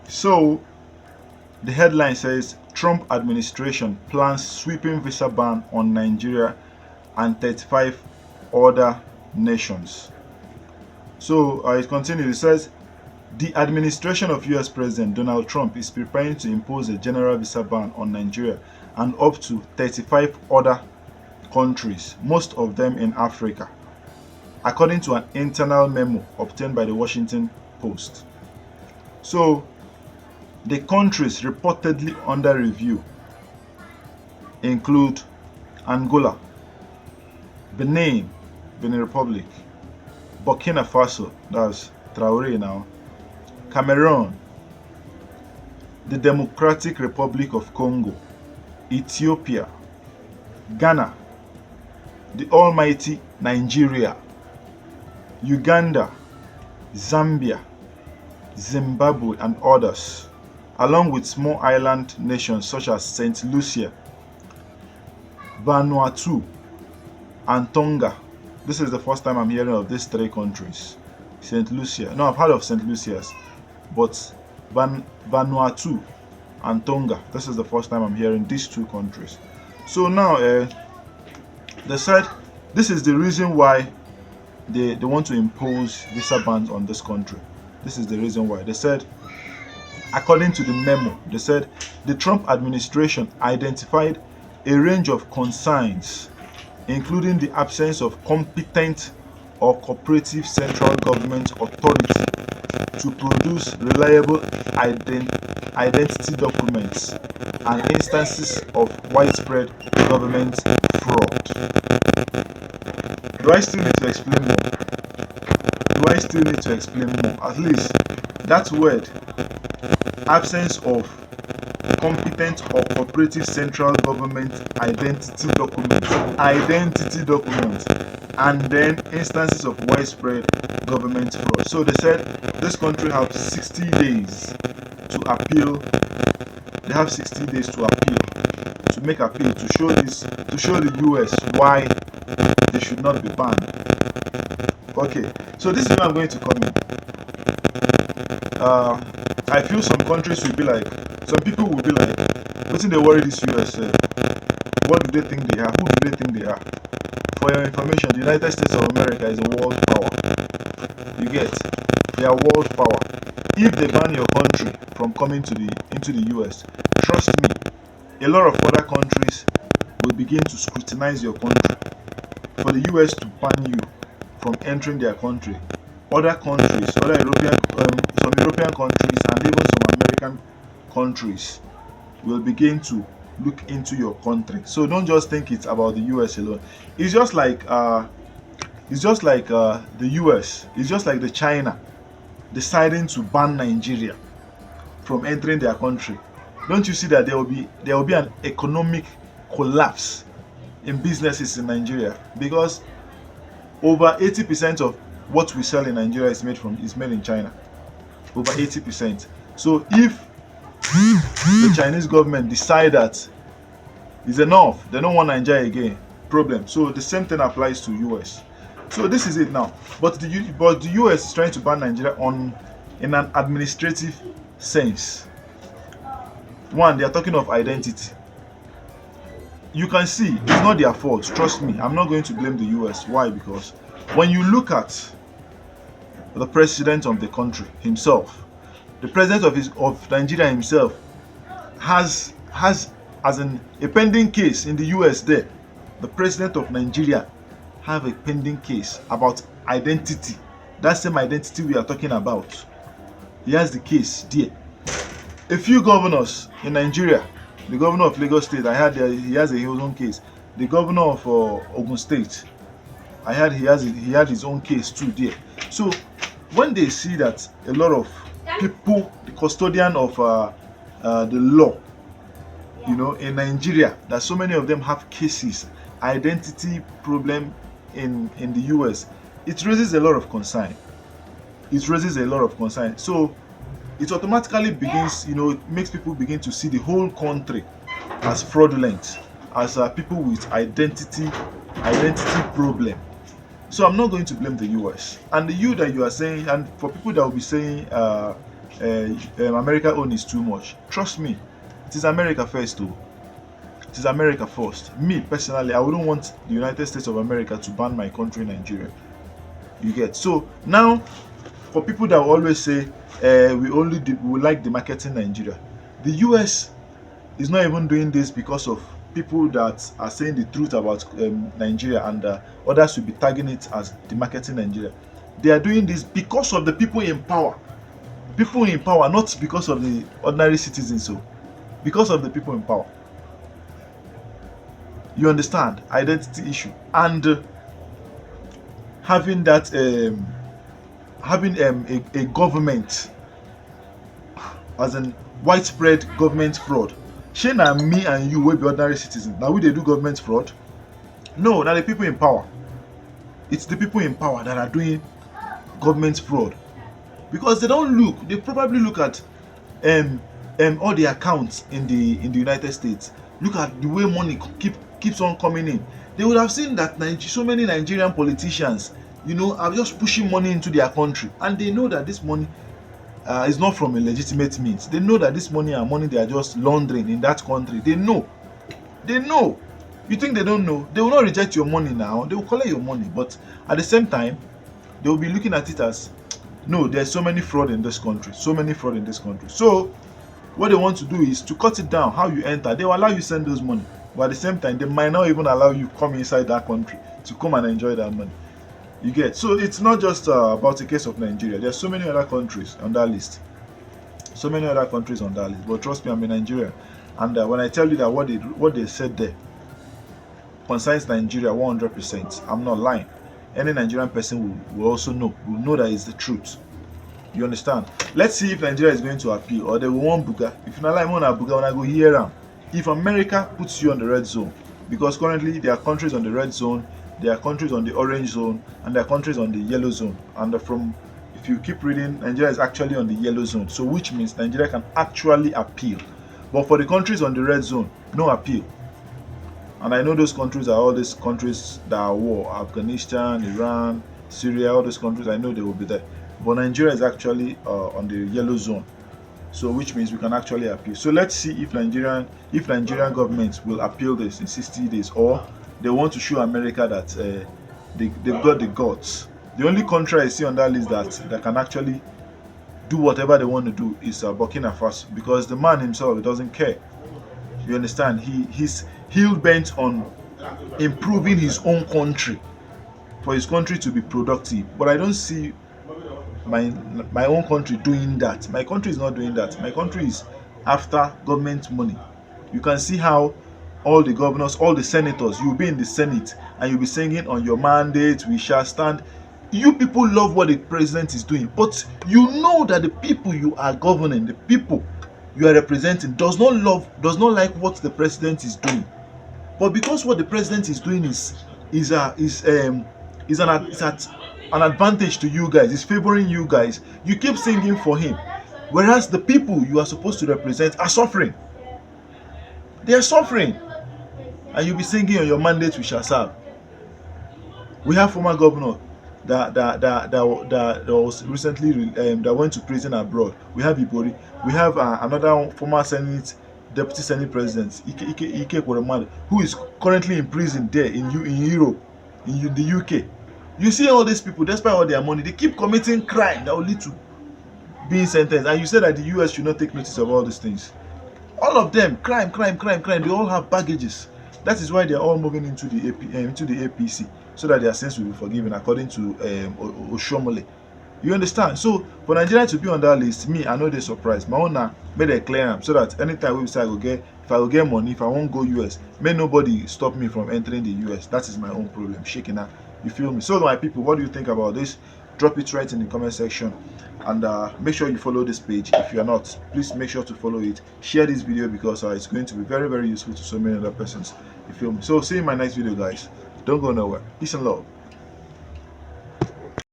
So the headline says Trump administration plans sweeping visa ban on Nigeria and 35 other nations. So it continues. It says the administration of US President Donald Trump is preparing to impose a general visa ban on Nigeria and up to 35 other countries, most of them in Africa, according to an internal memo obtained by the Washington Post. So the countries reportedly under review include Angola, Benin Republic, Burkina Faso, that's Traore now, Cameroon, the Democratic Republic of Congo, Ethiopia, Ghana, the almighty Nigeria, Uganda, Zambia, Zimbabwe, and others, along with small island nations such as St. Lucia, Vanuatu, and Tonga. This is the first time I'm hearing of these three countries. St. Lucia. No, I've heard of St. Lucia's, but Vanuatu and Tonga. This is the first time I'm hearing these two countries. So now, they said this is the reason why they want to impose visa bans on this country. This is the reason why. They said, according to the memo, they said the Trump administration identified a range of concerns, including the absence of competent or cooperative central government authority to produce reliable identity documents and instances of widespread government fraud. Do I still need to explain more? Do I still need to explain more? At least that word, absence of competent or cooperative central government identity documents, and then instances of widespread government fraud. So they said this country have 60 days to appeal. They have 60 days to appeal, to make appeal, to show the US why they should not be banned. Okay, so this is where I'm going to come in. I feel some countries will be like, some people will be like, what's in the worry this US? What do they think they are? Who do they think they are? For your information, the United States of America is a world power. You get? They are world power. If they ban your country from coming into the US, trust me, a lot of other countries will begin to scrutinize your country. For the US to ban you from entering their country, other countries, some European countries, and even some American countries will begin to look into your country. So don't just think it's about the US alone. It's just like the US. It's just like the China deciding to ban Nigeria from entering their country. Don't you see that there will be an economic collapse in businesses in Nigeria, because over 80% of what we sell in Nigeria is made in China. Over 80%. So if the Chinese government decide that it's enough, they don't want Nigeria again, problem. So the same thing applies to US. So this is it now. But the US is trying to ban Nigeria in an administrative sense. One, they are talking of identity. You can see it's not their fault. Trust me, I'm not going to blame the US. Why? Because when you look at the president of the country himself, the president of Nigeria himself has as a pending case in the US there. The president of Nigeria have a pending case about identity. That same identity we are talking about. He has the case there. A few governors in Nigeria, the governor of Lagos State, I heard he has his own case. The governor of Ogun State, I heard he had his own case too there. So when they see that a lot of people, the custodian of the law, in Nigeria, that so many of them have cases, identity problem in the US, it raises a lot of concern. So it automatically begins, it makes people begin to see the whole country as fraudulent, as people with identity problem. So I'm not going to blame the US. And the you that you are saying, and for people that will be saying America own is too much. Trust me, it is America first, though. It is America first. Me personally, I wouldn't want the United States of America to ban my country, Nigeria. You get? So now, for people that will always say we like the marketing Nigeria, the US is not even doing this because of people that are saying the truth about Nigeria, and others will be tagging it as the marketing Nigeria. They are doing this because of the people in power. People in power, not because of the ordinary citizens. So, because of the people in power. You understand? Identity issue. And having that, a government, as in widespread government fraud. Shey na me and you wey be ordinary citizens, na we dey do government fraud? No, na the people in power. It's the people in power that are doing government fraud, because they don't look. They probably look at all the accounts in the United States. Look at the way money keeps on coming in. They would have seen that so many Nigerian politicians, are just pushing money into their country, and they know that this money is not from a legitimate means. They know that this money are money they are just laundering in that country. They know. You think they don't know? They will not reject your money now. They will collect your money, but at the same time, they will be looking at it as, no, there's so many fraud in this country. So what they want to do is to cut it down. How you enter, they will allow you send those money, but at the same time, they might not even allow you come inside that country to come and enjoy that money. You get? So it's not just about the case of Nigeria. There's so many other countries on that list. But trust me, I'm in Nigeria, and when I tell you that what they said there concerns Nigeria 100%, I'm not lying. Any Nigerian person will also know that it's the truth. You understand? Let's see if Nigeria is going to appeal, or they will want Buga. If you not like one Buga, when I go here around, if America puts you on the red zone, because currently there are countries on the red zone, there are countries on the orange zone, and there are countries on the yellow zone. And if you keep reading, Nigeria is actually on the yellow zone, so which means Nigeria can actually appeal. But for the countries on the red zone, no appeal. And I know those countries are all these countries that are war: Afghanistan, Iran, Syria, all those countries. I know they will be there. But Nigeria is actually on the yellow zone, so which means we can actually appeal. So let's see if Nigerian government will appeal this in 60 days, or they want to show America that they've got the guts. The only country I see on that list that can actually do whatever they want to do is Burkina Faso, because the man himself doesn't care. You understand? He's hell-bent on improving his own country, for his country to be productive. But I don't see my own country doing that. My country is not doing that. My country is after government money. You can see how all the governors, all the senators, you'll be in the Senate and you'll be singing, on your mandate we shall stand. You people love what the president is doing, but you know that the people you are governing, the people you are representing, does not like what the president is doing. But because what the president is doing is an advantage to you guys, is favoring you guys, you keep singing for him, whereas the people you are supposed to represent are suffering. They are suffering, and you'll be singing, on your mandate we shall serve. We have former governor that was recently that went to prison abroad. We have Ibori. We have another former deputy senate president, Ike Kweremadu, who is currently in prison there in Europe, in the UK. You see all these people, despite all their money, they keep committing crime that will lead to being sentenced. And you say that the US should not take notice of all these things. All of them, crime. They all have baggages. That is why they are all moving into the APC, so that their sins will be forgiven, according to Oshomole. You understand? So for Nigeria to be on that list, me, I know they surprised. My own made a clear, so that anytime we say if I go get money, if I won't go US, may nobody stop me from entering the US. That is my own problem. Shaking that. You feel me? So my people, what do you think about this? Drop it right in the comment section, and make sure you follow this page. If you are not, please make sure to follow it. Share this video, because it's going to be very, very useful to so many other persons. You feel me? So see you in my next video, guys. Don't go nowhere. Peace and love.